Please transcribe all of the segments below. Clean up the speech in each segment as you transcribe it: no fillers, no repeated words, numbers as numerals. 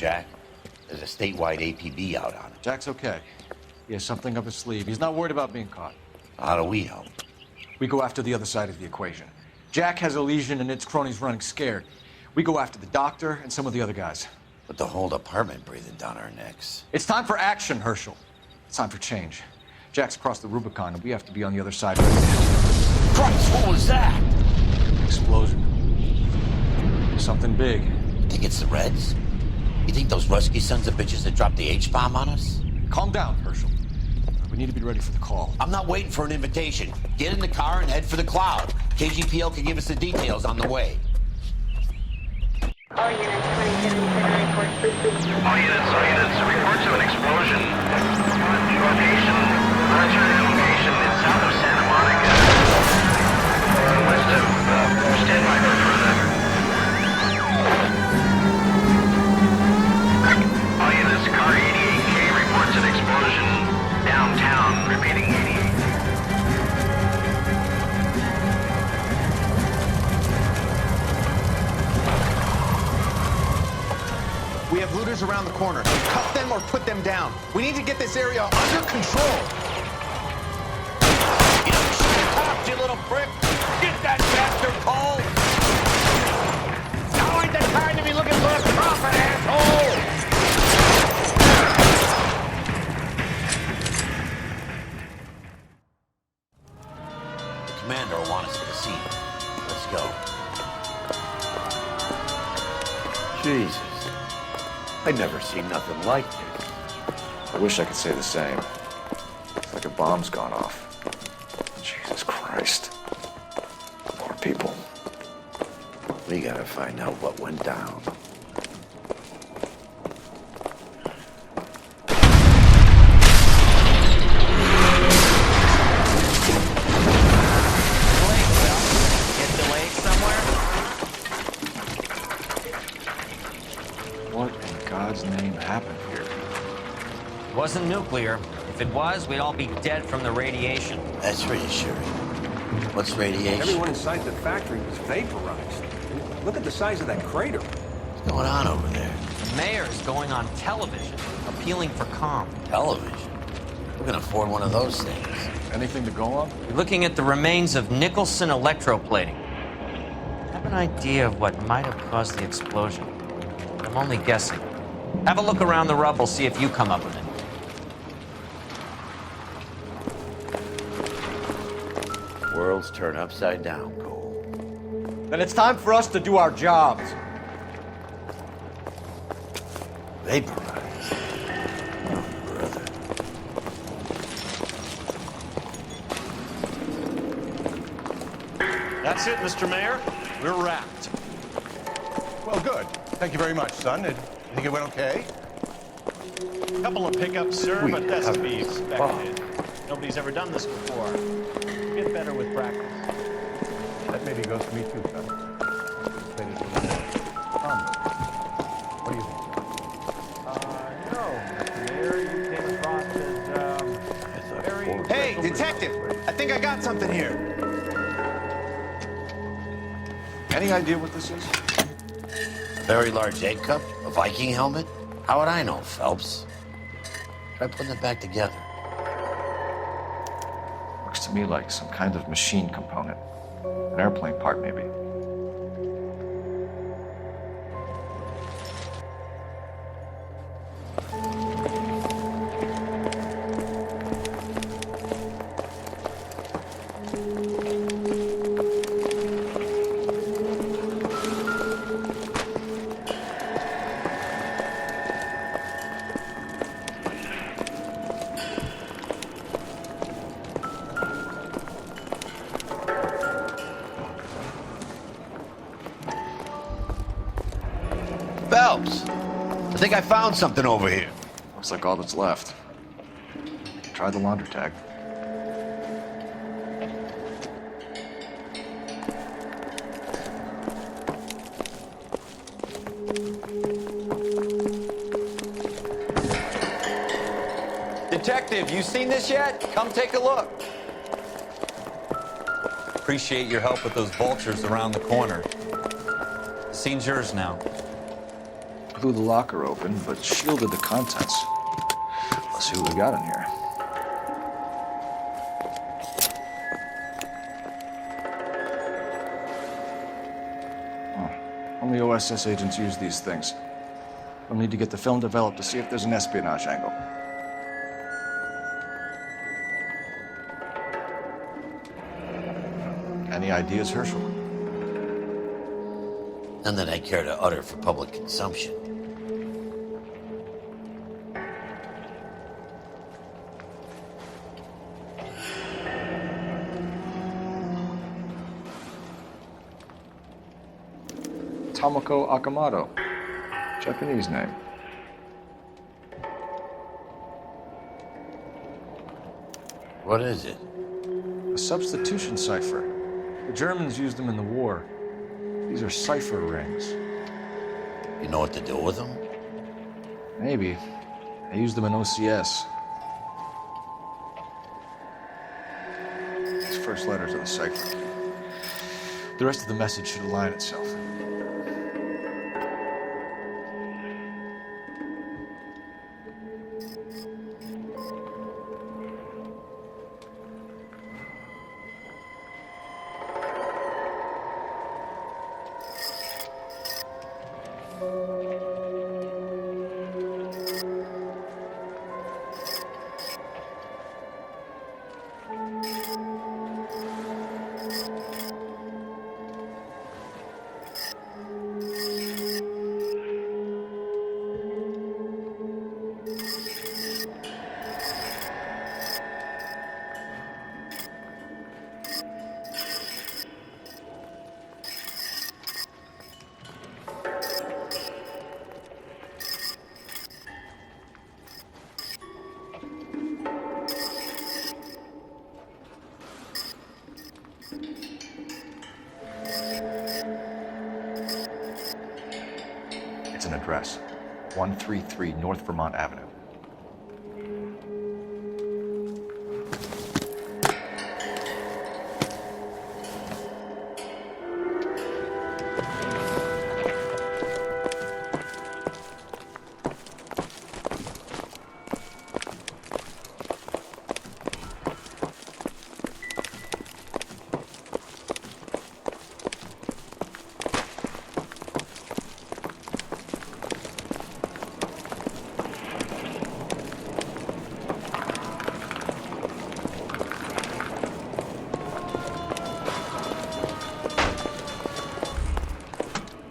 Jack. There's a statewide APB out on him. Jack's okay. He has something up his sleeve. He's not worried about being caught. How do we help? We go after the other side of the equation. Jack has a legion and its cronies running scared. We go after the doctor and some of the other guys. With the whole department breathing down our necks. It's time for action, Herschel. It's time for change. Jack's crossed the Rubicon, and we have to be on the other side right now. Christ, what was that? Explosion. Something big. You think it's the Reds? You think those Rusky sons of bitches that dropped the H-bomb on us? Calm down, Herschel. We need to be ready for the call. I'm not waiting for an invitation. Get in the car and head for the cloud. KGPL can give us the details on the way. All units, 2077 report. All units, report to an explosion. Location, military location is south of Santa Monica. West of, stand by for further. All units, car 88K reports an explosion downtown, repeating 88. We have looters around the corner. Cuff them or put them down. We need to get this area under control. You shoot the cops, you little prick! Get that bastard, Cole! Now ain't the time to be looking for a profit, asshole! The commander will want us at the scene. Let's go. Jesus. I've never seen nothing like this. I wish I could say the same. It's like a bomb's gone off. Jesus Christ. Poor people. We gotta find out what went down. Get delayed somewhere? What in God's name happened here? It wasn't nuclear. If it was, we'd all be dead from the radiation. That's reassuring. What's radiation? Everyone inside the factory was vaporized. Look at the size of that crater. What's going on over there? The mayor's going on television, appealing for calm. Television? Who can afford one of those things? Anything to go on? We're looking at the remains of Nicholson Electroplating. I have an idea of what might have caused the explosion. I'm only guessing. Have a look around the rubble, see if you come up with it. Worlds turn upside down, Cole. Then it's time for us to do our jobs. Vaporized. Oh, brother. That's it, Mr. Mayor. We're wrapped. Well, good. Thank you very much, son. You think it went okay? Couple of pickups, sir, but that's to be expected. Wow. Nobody's ever done this before. Get better with practice. That maybe goes for me too, son. What do you think? No, Mr. Mayor, you came across as, very... Hey, detective! I think I got something here. Any idea what this is? A very large egg cup? A Viking helmet? How would I know, Phelps? Try putting it back together. Looks to me like some kind of machine component. An airplane part, maybe. Phelps! I think I found something over here. Looks like all that's left. Try the laundry tag. Detective, you seen this yet? Come take a look. Appreciate your help with those vultures around the corner. The scene's yours now. blew the locker open, but shielded the contents. Let's see what we got in here. Only OSS agents use these things. We'll need to get the film developed to see if there's an espionage angle. Any ideas, Herschel? None that I care to utter for public consumption. Tomoko Akamoto. Japanese name. What is it? A substitution cipher. The Germans used them in the war. These are cipher rings. You know what to do with them? Maybe. I used them in OCS. These first letters of the cipher. The rest of the message should align itself. It's an address, 133 North Vermont Avenue.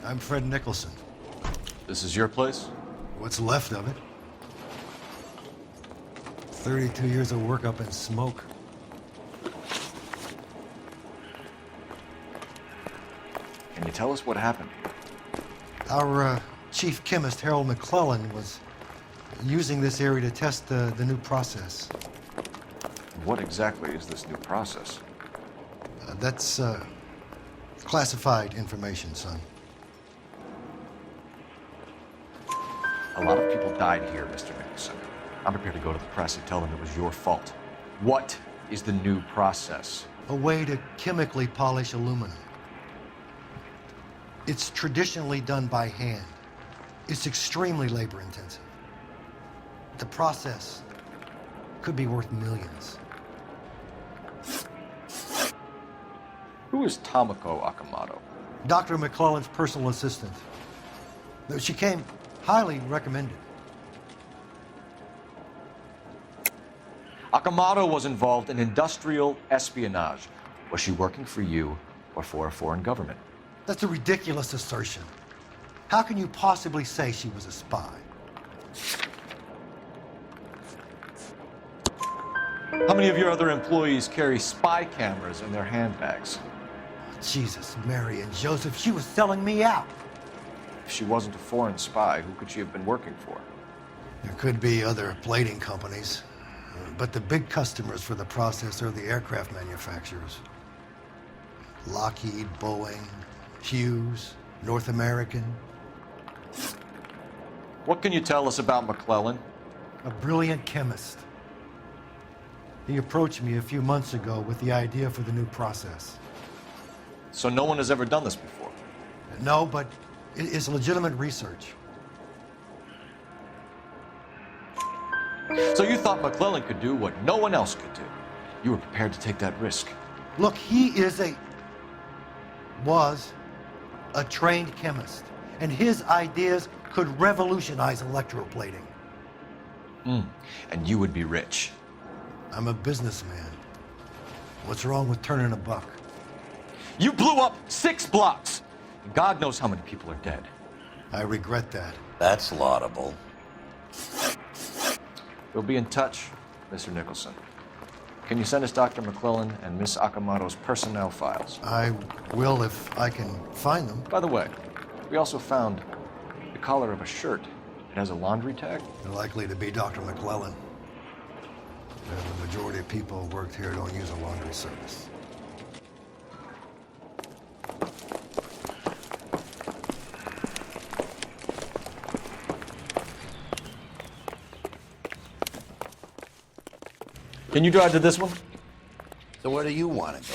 I'm Fred Nicholson. This is your place? What's left of it. 32 years of work up in smoke. Can you tell us what happened? Our chief chemist, Harold McClellan, was using this area to test the new process. What exactly is this new process? That's classified information, son. A lot of people died here, Mr. Nicholson. I'm prepared to go to the press and tell them it was your fault. What is the new process? A way to chemically polish aluminum. It's traditionally done by hand. It's extremely labor-intensive. The process could be worth millions. Who is Tomoko Akamoto? Dr. McClellan's personal assistant. She came highly recommended. Akamoto was involved in industrial espionage. Was she working for you or for a foreign government? That's a ridiculous assertion. How can you possibly say she was a spy? How many of your other employees carry spy cameras in their handbags? Jesus, Mary and Joseph, she was selling me out. If she wasn't a foreign spy, who could she have been working for? There could be other plating companies, but the big customers for the process are the aircraft manufacturers. Lockheed, Boeing, Hughes, North American. What can you tell us about McClellan? A brilliant chemist. He approached me a few months ago with the idea for the new process. So no one has ever done this before? No, but it's legitimate research. So you thought McClellan could do what no one else could do. You were prepared to take that risk. Look, he was a trained chemist, and his ideas could revolutionize electroplating. And you would be rich. I'm a businessman. What's wrong with turning a buck? You blew up 6 blocks. And God knows how many people are dead. I regret that. That's laudable. We'll be in touch, Mr. Nicholson. Can you send us Dr. McClellan and Miss Akamoto's personnel files? I will if I can find them. By the way, we also found the collar of a shirt. It has a laundry tag. They're likely to be Dr. McClellan. The majority of people who worked here don't use a laundry service. Can you drive to this one? So where do you want to go?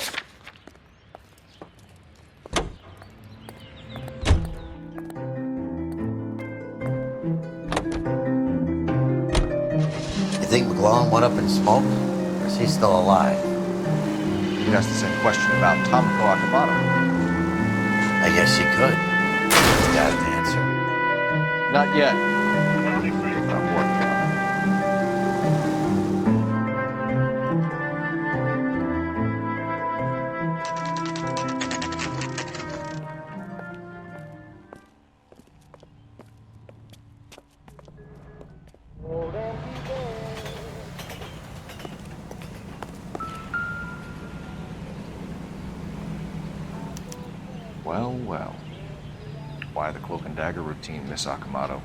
You think McClellan went up in smoke? Or is he still alive? You'd ask the same question about Tomoko Akamoto. I guess you could. You got an answer? Not yet. I'm working on it. Well, well. Why the cloak and dagger routine, Miss Akamoto?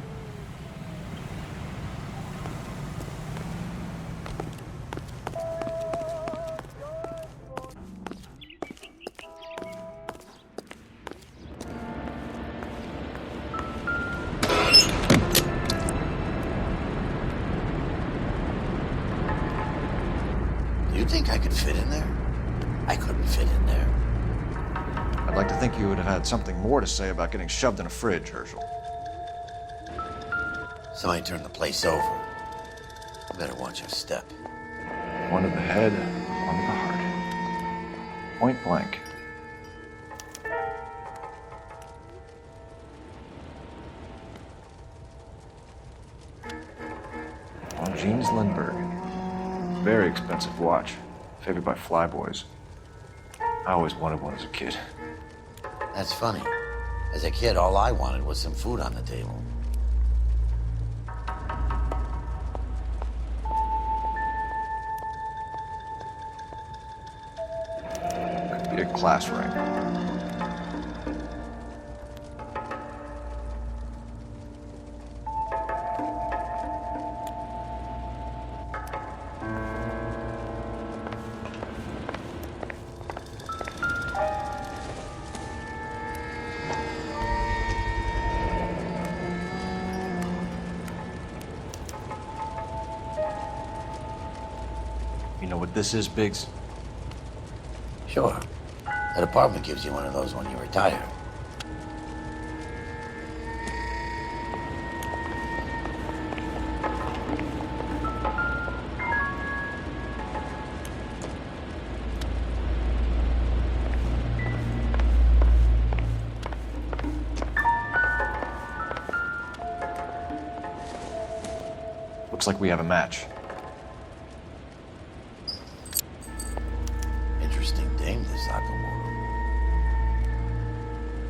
Do you think I could fit in there? I couldn't fit in there. I'd like to think you would have had something more to say about getting shoved in a fridge, Herschel. Somebody turned the place over. You better watch your step. One to the head, one to the heart. Point blank. Jeans Lindbergh. Very expensive watch. Favored by flyboys. I always wanted one as a kid. That's funny. As a kid, all I wanted was some food on the table. Could be a class ring. You know what this is, Biggs? Sure. The department gives you one of those when you retire. Looks like we have a match. Interesting dame, this Akamoto.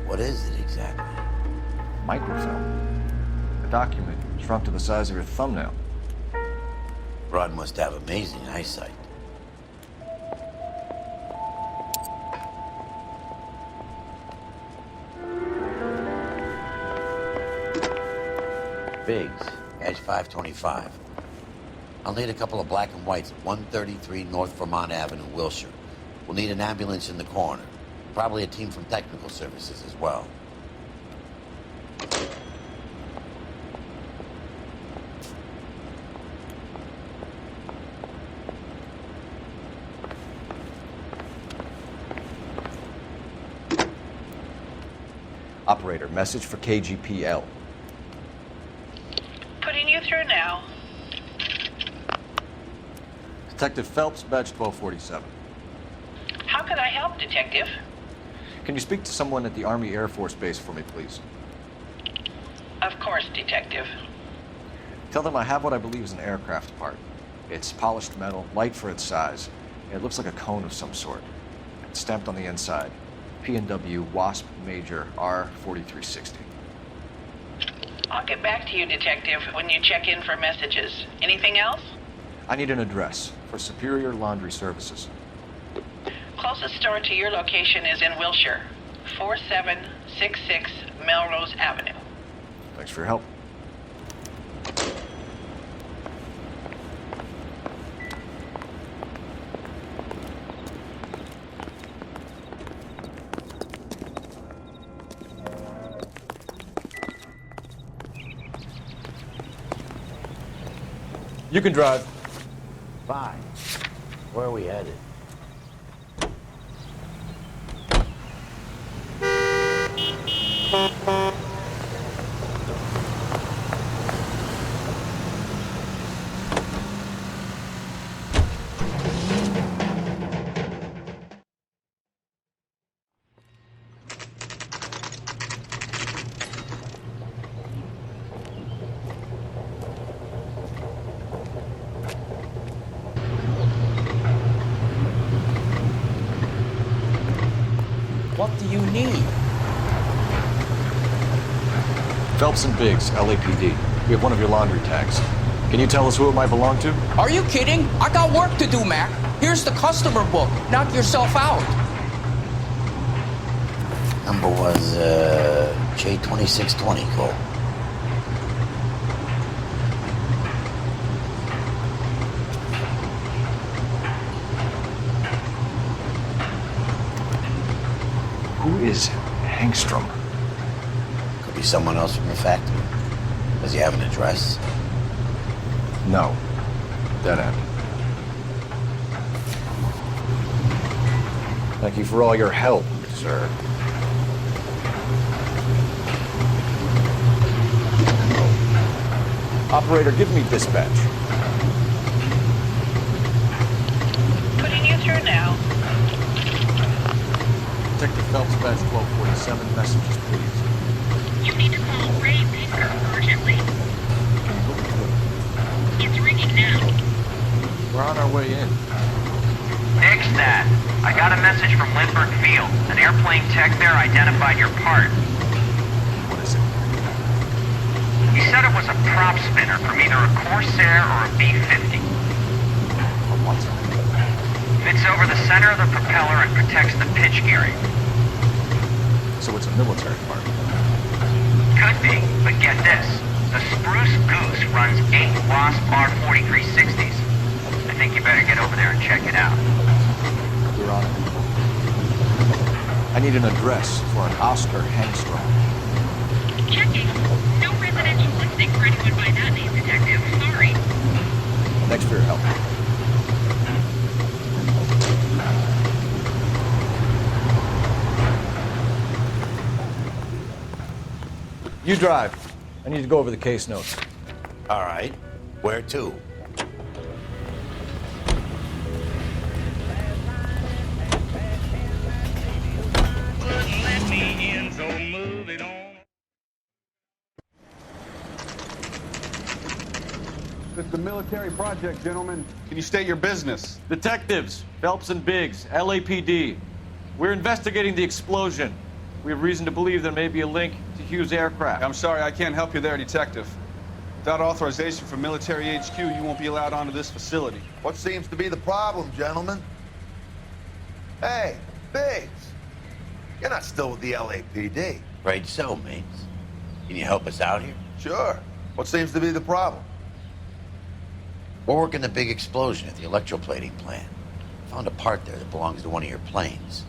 What is it exactly? Microfilm. A document shrunk to the size of your thumbnail. Rod must have amazing eyesight. Biggs, Edge 525. I'll need a couple of black and whites at 133 North Vermont Avenue, Wilshire. We'll need an ambulance in the corner. Probably a team from technical services as well. Operator, message for KGPL. Putting you through now. Detective Phelps, badge 1247. How could I help, Detective? Can you speak to someone at the Army Air Force Base for me, please? Of course, Detective. Tell them I have what I believe is an aircraft part. It's polished metal, light for its size. It looks like a cone of some sort. It's stamped on the inside. P&W Wasp Major R4360. I'll get back to you, Detective, when you check in for messages. Anything else? I need an address for Superior Laundry Services. Closest store to your location is in Wilshire, 4766 Melrose Avenue. Thanks for your help. You can drive. Fine. Where are we headed? What do you need? Phelps and Biggs, LAPD. We have one of your laundry tags. Can you tell us who it might belong to? Are you kidding? I got work to do, Mac. Here's the customer book. Knock yourself out. Number was, J2620, Cole. Who is Hangstrom? Could be someone else from the factory. Does he have an address? No. Dead end. Thank you for all your help, sir. Operator, give me dispatch. Putting you through now. Detective Phelps, badge 1247, messages, please. You need to call Ray Baker urgently. It's ringing now. We're on our way in. Nix that. I got a message from Lindbergh Field. An airplane tech there identified your part. What is it? He said it was a prop spinner from either a Corsair or a B-50. What? Fits over the center of the propeller and protects the pitch gearing. So it's a military part. Could be, but get this. The Spruce Goose runs 8 Wasp R4360s. I think you better get over there and check it out. We're on it. I need an address for an Oscar Hangstrom. Checking. No residential listing for anyone by that name, Detective. Sorry. Thanks for your help. You drive. I need to go over the case notes. All right. Where to? It's a military project, gentlemen. Can you state your business? Detectives, Phelps and Biggs, LAPD. We're investigating the explosion. We have reason to believe there may be a link to Hughes Aircraft. I'm sorry, I can't help you there, Detective. Without authorization from military HQ, you won't be allowed onto this facility. What seems to be the problem, gentlemen? Hey, Biggs. You're not still with the LAPD. Right so, mates. Can you help us out here? Sure. What seems to be the problem? We're working the big explosion at the electroplating plant. Found a part there that belongs to one of your planes.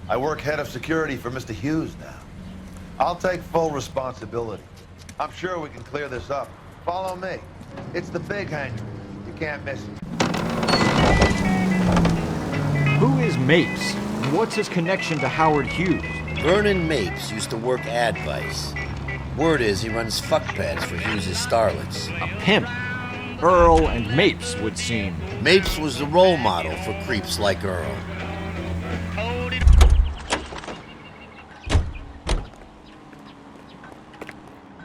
I work head of security for Mr. Hughes now. I'll take full responsibility. I'm sure we can clear this up. Follow me. It's the big hangar. You can't miss it. Who is Mapes? And what's his connection to Howard Hughes? Vernon Mapes used to work Advice. Word is he runs fuck pads for Hughes' starlets. A pimp. Earl and Mapes would seem. Mapes was the role model for creeps like Earl.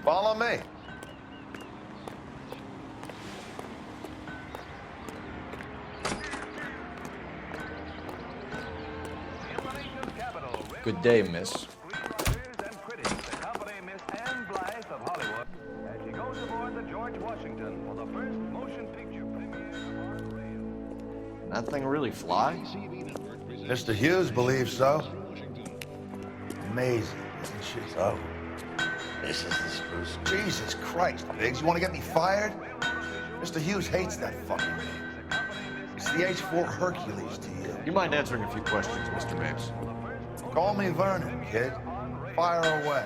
Follow me. Good day, miss. That thing really fly? Mr. Hughes believes so. Amazing, isn't she? So, this is the spruce. Jesus Christ, Biggs, you want to get me fired? Mr. Hughes hates that fucking thing. It's the H-4 Hercules to you. You mind answering a few questions, Mr. Mapes? Call me Vernon, kid. Fire away.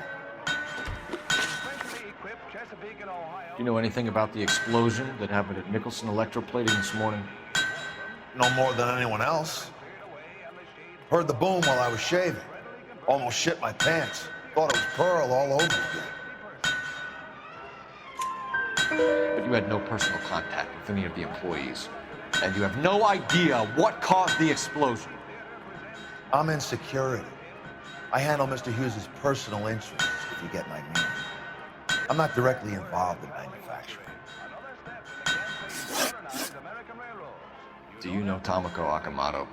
Do you know anything about the explosion that happened at Nicholson Electroplating this morning? No more than anyone else. Heard the boom while I was shaving. Almost shit my pants. Thought it was Pearl all over again. But you had no personal contact with any of the employees. And you have no idea what caused the explosion. I'm in security. I handle Mr. Hughes' personal interests, if you get my meaning. I'm not directly involved in manufacturing. Do you know Tomoko Akamoto?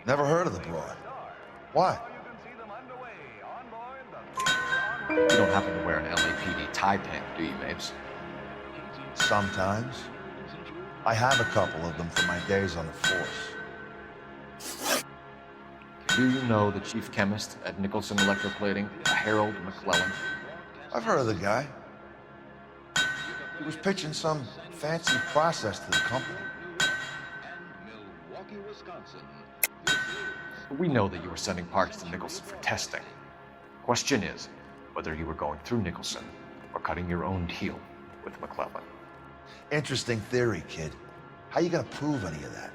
Never heard of the broad. Why? You don't happen to wear an LAPD tie pin, do you, Mapes? Sometimes. I have a couple of them from my days on the force. Do you know the chief chemist at Nicholson Electroplating, Harold McClellan? I've heard of the guy. He was pitching some fancy process to the company. We know that you were sending parts to Nicholson for testing. Question is whether you were going through Nicholson or cutting your own deal with McClellan. Interesting theory, kid. How you gonna prove any of that?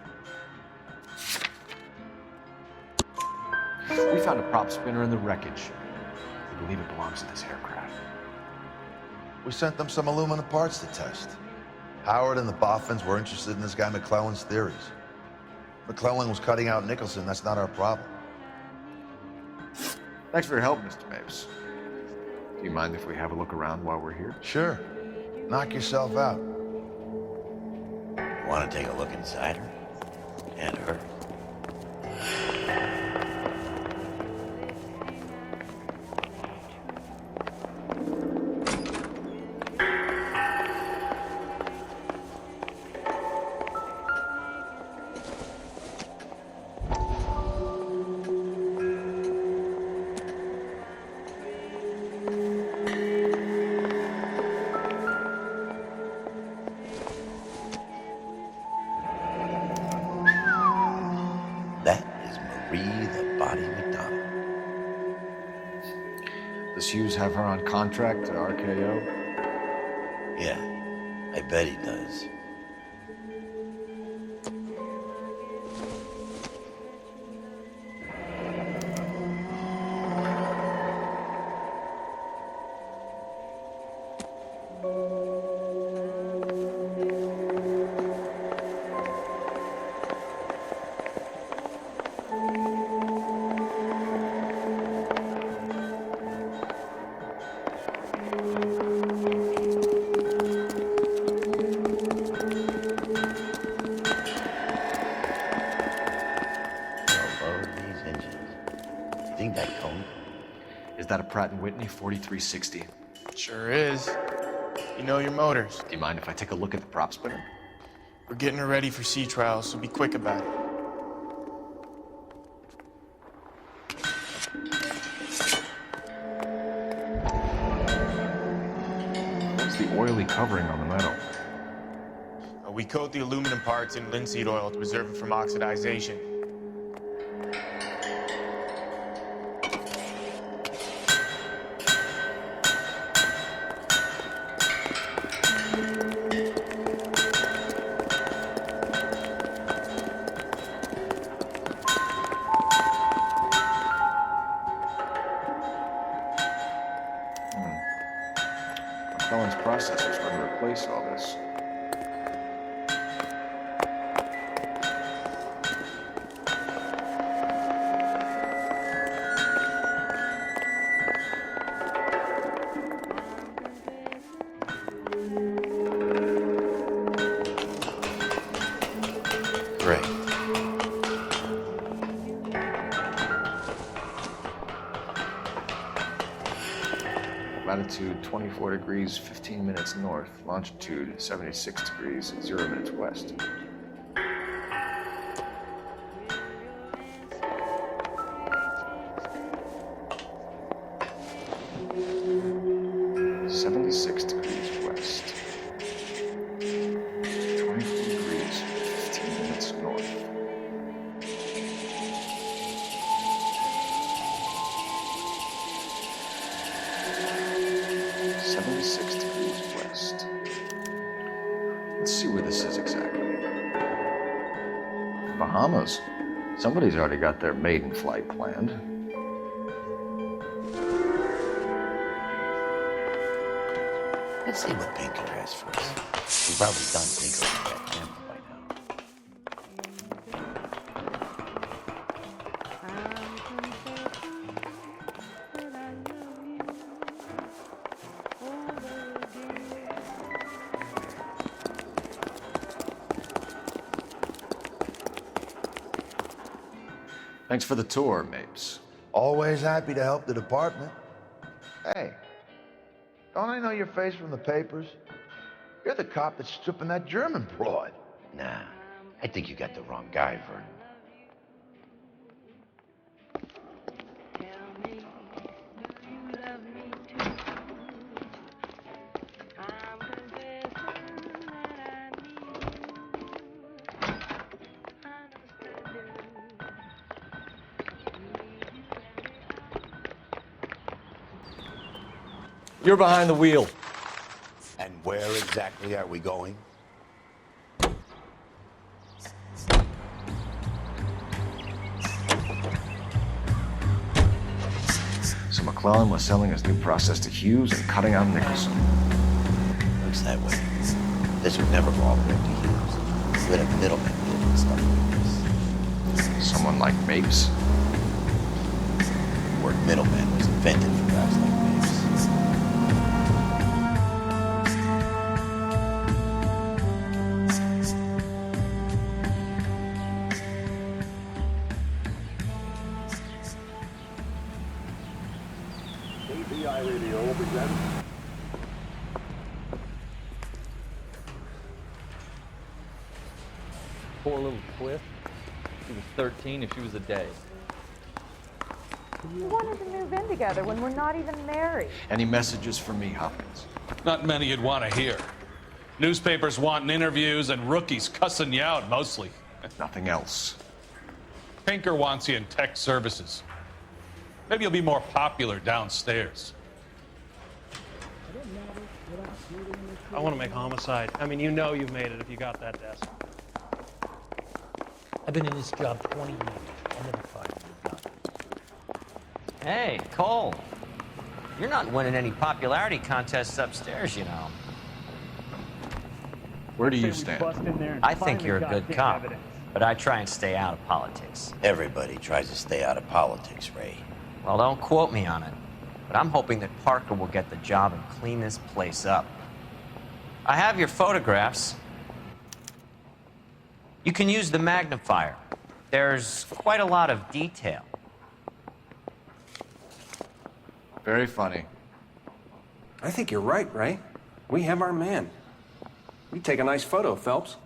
We found a prop spinner in the wreckage. We believe it belongs to this aircraft. We sent them some aluminum parts to test. Howard and the Boffins were interested in this guy McClellan's theories. McClellan was cutting out Nicholson. That's not our problem. Thanks for your help, Mr. Mapes. Do you mind if we have a look around while we're here? Sure. Knock yourself out. Want to take a look inside her? And her? Does Hughes have her on contract to RKO? Yeah, I bet he does. Is that a Pratt & Whitney 4360? Sure is. You know your motors. Do you mind if I take a look at the prop spinner? We're getting her ready for sea trials, so be quick about it. What's the oily covering on the metal? We coat the aluminum parts in linseed oil to preserve it from oxidization. McClellan's process was going to replace all this. Latitude 24 degrees, 15 minutes north. Longitude 76 degrees, 0 minutes west. Bahamas. Somebody's already got their maiden flight planned. Let's see what Pinker has for us. He's probably done tinkering with that camera by now. Thanks for the tour, Mapes. Always happy to help the department. Hey, don't I know your face from the papers? You're the cop that's stripping that German broad. Nah, I think you got the wrong guy, Vernon. You're behind the wheel. And where exactly are we going? So McClellan was selling his new process to Hughes and cutting out Nicholson. Looks that way. This would never go all the way to Hughes. We'd have middlemen doing stuff like this. Someone like Mapes? The word middleman was invented for guys like Mapes. Poor little twist. She was 13 if she was a day. We wanted to move in together when we're not even married. Any messages for me, Hopkins? Not many you'd want to hear. Newspapers wanting interviews and rookies cussing you out mostly. Nothing else. Pinker wants you in tech services. Maybe you'll be more popular downstairs. I want to make homicide. I mean, you know you've made it if you got that desk. I've been in this job 20 years. I never fired a gun. Hey, Cole. You're not winning any popularity contests upstairs, you know. Where do you stand? I think you're a good cop, but I try and stay out of politics. Everybody tries to stay out of politics, Ray. Well, don't quote me on it, but I'm hoping that Parker will get the job and clean this place up. I have your photographs. You can use the magnifier. There's quite a lot of detail. Very funny. I think you're right, Ray. We have our man. We take a nice photo, Phelps.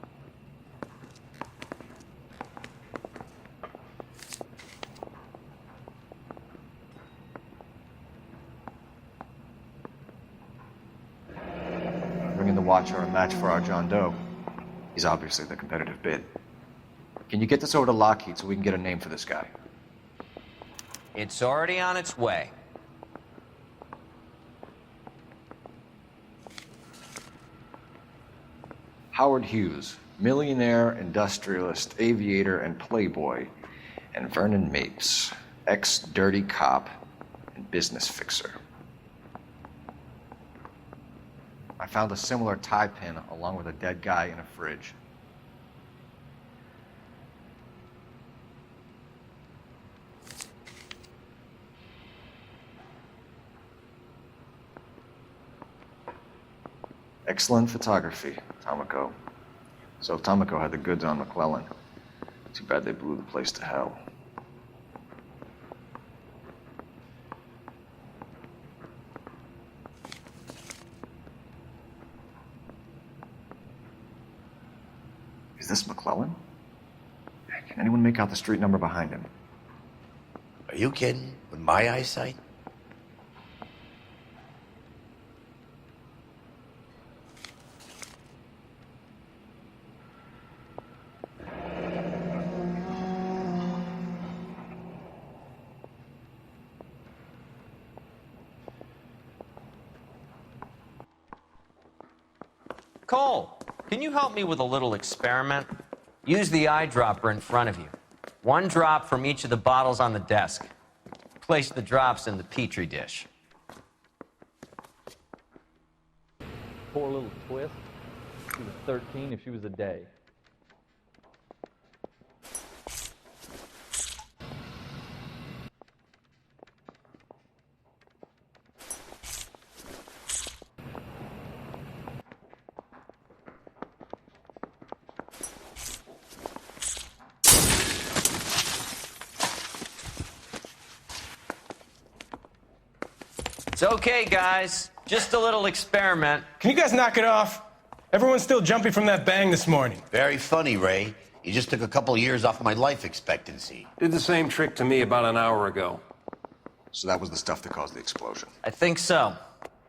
Bringing the watch or a match for our John Doe. He's obviously the competitive bid. Can you get this over to Lockheed so we can get a name for this guy? It's already on its way. Howard Hughes, millionaire, industrialist, aviator, and playboy, and Vernon Mapes, ex-dirty cop and business fixer. I found a similar tie pin along with a dead guy in a fridge. Excellent photography, Tomoko. So Tomoko had the goods on McClellan. Too bad they blew the place to hell. this McClellan? Can anyone make out the street number behind him? Are you kidding? With my eyesight? Cole, can you help me with a little experiment? Use the eyedropper in front of you. One drop from each of the bottles on the desk. Place the drops in the petri dish. Poor little twist. She was 13 if she was a day. It's okay, guys. Just a little experiment. Can you guys knock it off? Everyone's still jumpy from that bang this morning. Very funny, Ray. You just took a couple of years off my life expectancy. Did the same trick to me about an hour ago. So that was the stuff that caused the explosion. I think so.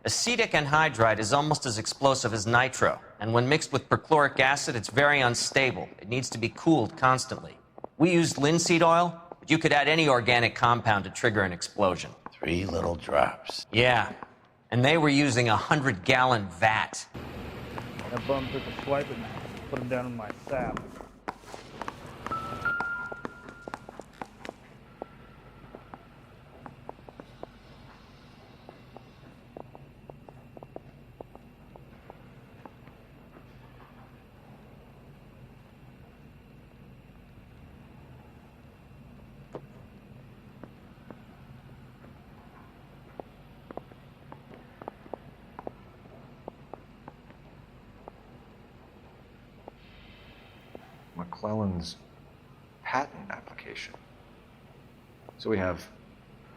Acetic anhydride is almost as explosive as nitro, and when mixed with perchloric acid, it's very unstable. It needs to be cooled constantly. We used linseed oil, but you could add any organic compound to trigger an explosion. 3 little drops. Yeah, and they were using a 100-gallon vat. That bum took a swipe and put him down in my sap. McClellan's patent application. So we have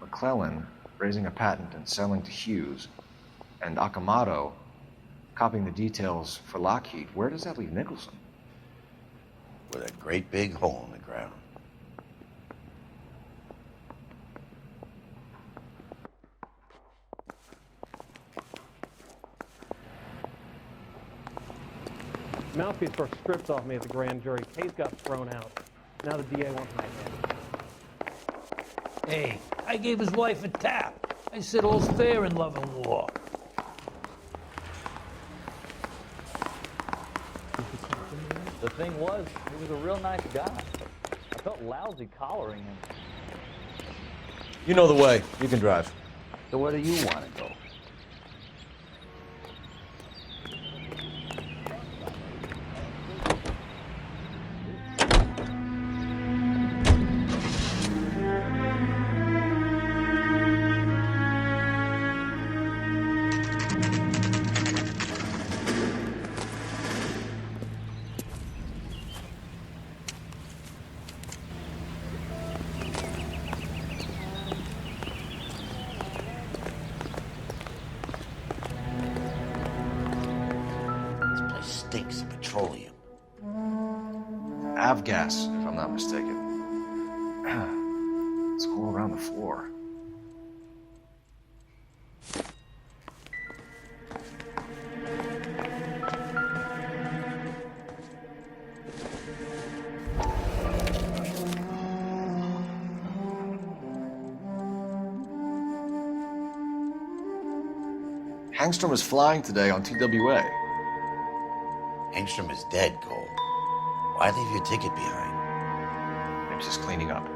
McClellan raising a patent and selling to Hughes, and Akamoto copying the details for Lockheed. Where does that leave Nicholson? With a great big hole in the ground. Mouthpiece first stripped off me at the grand jury. Case got thrown out. Now the DA wants my head. Hey, I gave his wife a tap. I said all's fair in love and war. The thing was, he was a real nice guy. I felt lousy collaring him. You know the way. You can drive. So where do you want to go? Stinks of petroleum. Avgas, if I'm not mistaken. It's all around the floor. Hangstrom was flying today on TWA. Engstrom is dead, Cole. Why leave your ticket behind? Maybe just cleaning up.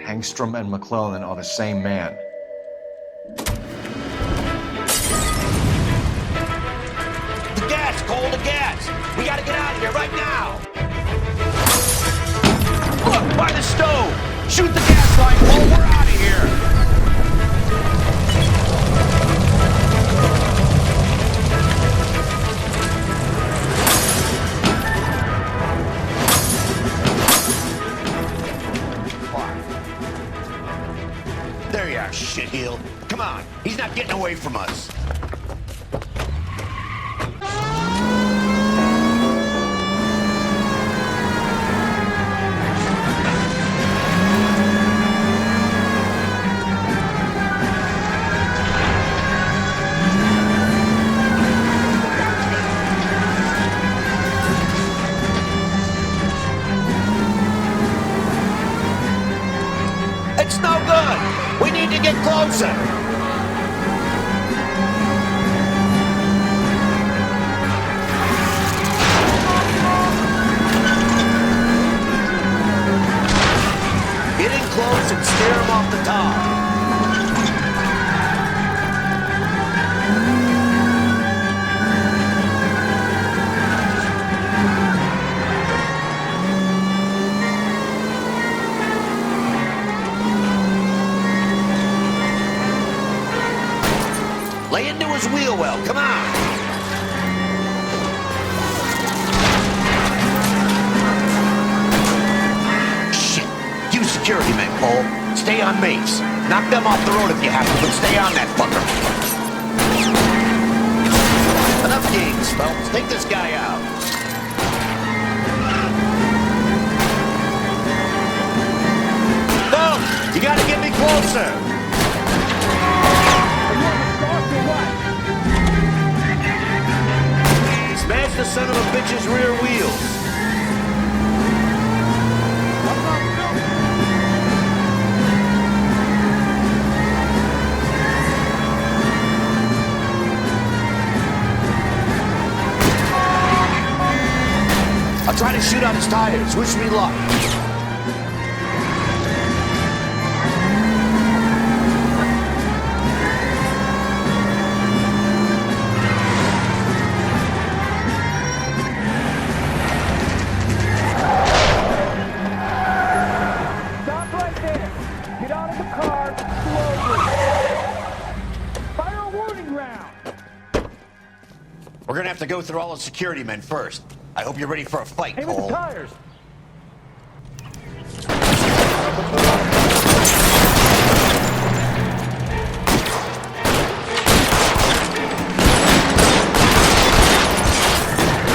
Hangstrom and McClellan are the same man. The gas, Cole, the gas! We gotta get out of here right now! Look, by the stove! Shoot the gas line, Cole, we're out of here! There you are, shitheel. Come on, he's not getting away from us. It's no good! We need to get closer! Get in close and stare him off the top. Lay into his wheel well, come on! Shit! You security men, Cole. Stay on mates. Knock them off the road if you have to, but stay on that fucker. Enough games, Phelps. Take this guy out. Phelps, you gotta get me closer. Smash the son of a bitch's rear wheels. I'll try to shoot out his tires. Wish me luck. We're gonna have to go through all the security men first. I hope you're ready for a fight, Cole. Aim at the tires!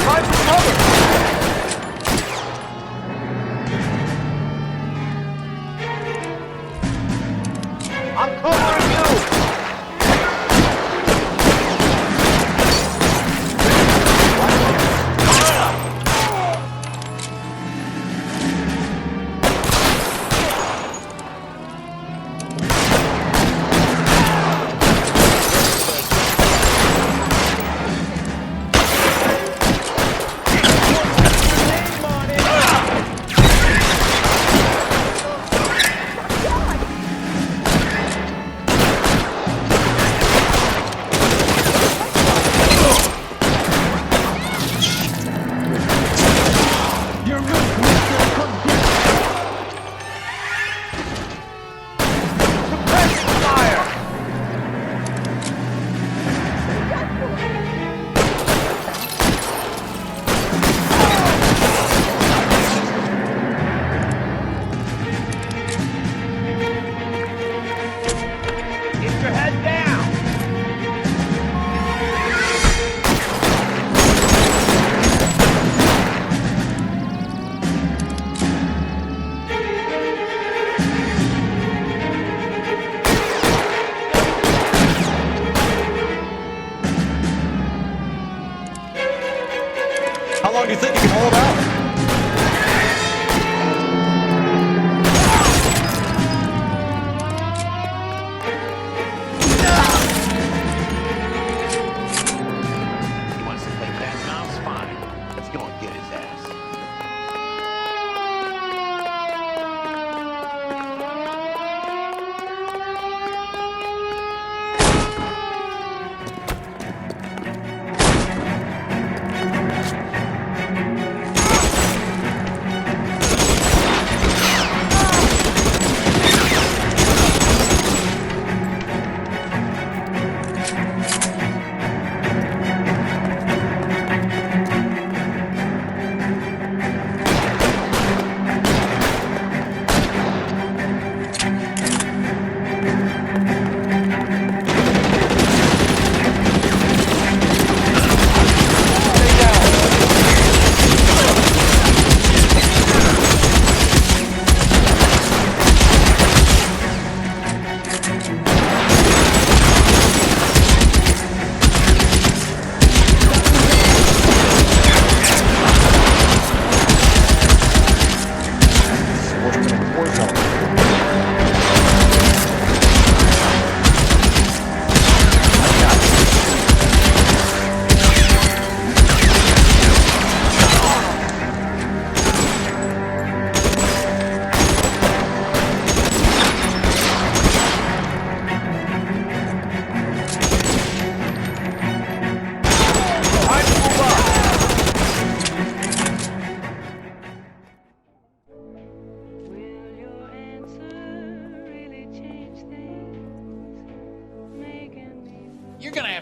Try for cover! I'm covering you! How long do you think you can hold out? He wants to play cat and mouse? Fine. Let's go and get his ass.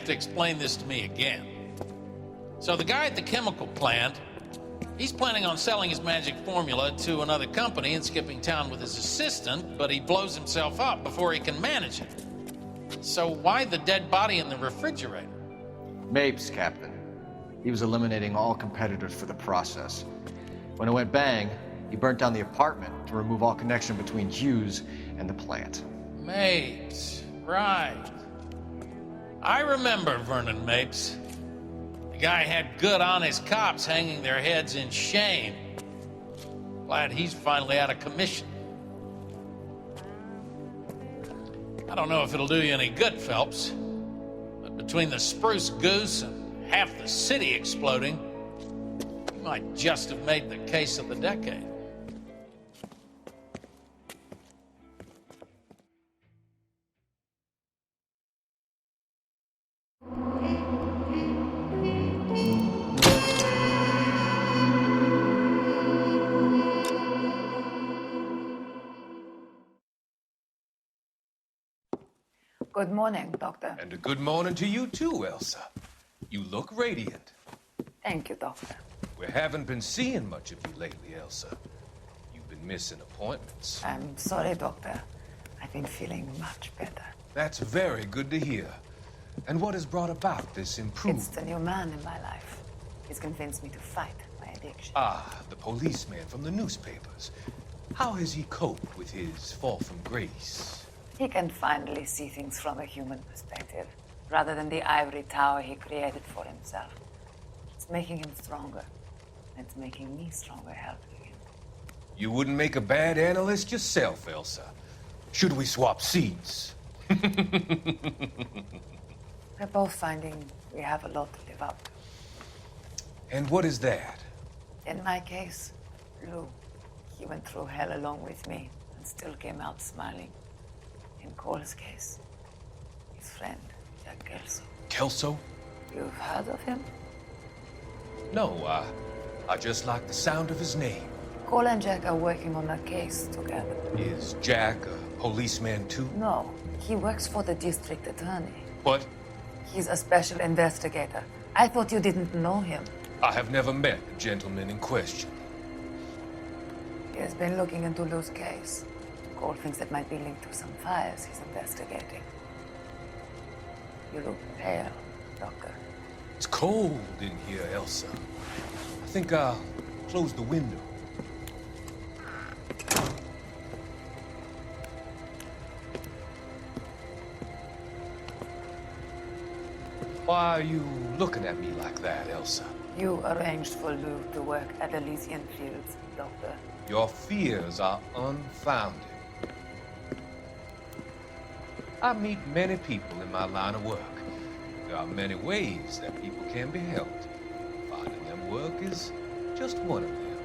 to explain this to me again. So the guy at the chemical plant, he's planning on selling his magic formula to another company and skipping town with his assistant, but he blows himself up before he can manage it. So why the dead body in the refrigerator? Mapes, Captain. He was eliminating all competitors for the process. When it went bang, he burnt down the apartment to remove all connection between Hughes and the plant. Mapes, right. I remember Vernon Mapes. The guy had good, honest cops hanging their heads in shame. Glad he's finally out of commission. I don't know if it'll do you any good, Phelps, but between the spruce goose and half the city exploding, you might just have made the case of the decade. Good morning, Doctor. And a good morning to you too, Elsa. You look radiant. Thank you, Doctor. We haven't been seeing much of you lately, Elsa. You've been missing appointments. I'm sorry, Doctor. I've been feeling much better. That's very good to hear. And what has brought about this improvement? It's the new man in my life. He's convinced me to fight my addiction. Ah, the policeman from the newspapers. How has he coped with his fall from grace? He can finally see things from a human perspective, rather than the ivory tower he created for himself. It's making him stronger. It's making me stronger helping him. You wouldn't make a bad analyst yourself, Elsa. Should we swap seats? We're both finding we have a lot to live up to. And what is that? In my case, Lou. He went through hell along with me and still came out smiling. In Cole's case, his friend, Jack Kelso. Kelso? You've heard of him? No, I just like the sound of his name. Cole and Jack are working on a case together. Is Jack a policeman too? No, he works for the district attorney. What? He's a special investigator. I thought you didn't know him. I have never met the gentleman in question. He has been looking into Lou's case. Cole thinks it might be linked to some fires he's investigating. You look pale, Doctor. It's cold in here, Elsa. I think I'll close the window. Why are you looking at me like that, Elsa? You arranged for Lou to work at Elysian Fields, Doctor. Your fears are unfounded. I meet many people in my line of work. There are many ways that people can be helped. Finding them work is just one of them.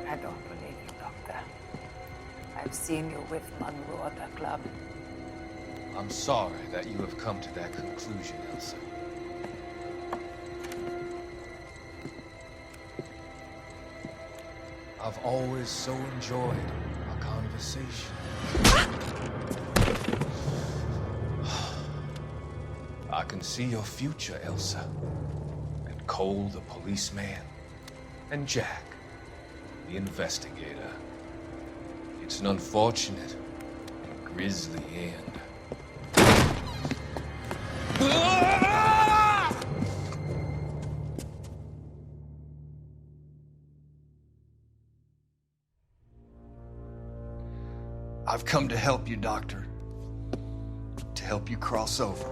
I don't believe you, Doctor. I've seen you with Monroe at the club. I'm sorry that you have come to that conclusion, Elsa. I've always so enjoyed our conversation. I can see your future, Elsa. And Cole, the policeman. And Jack, the investigator. It's an unfortunate and grisly end. I've come to help you, Doctor. To help you cross over.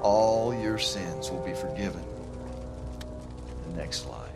All your sins will be forgiven in the next life.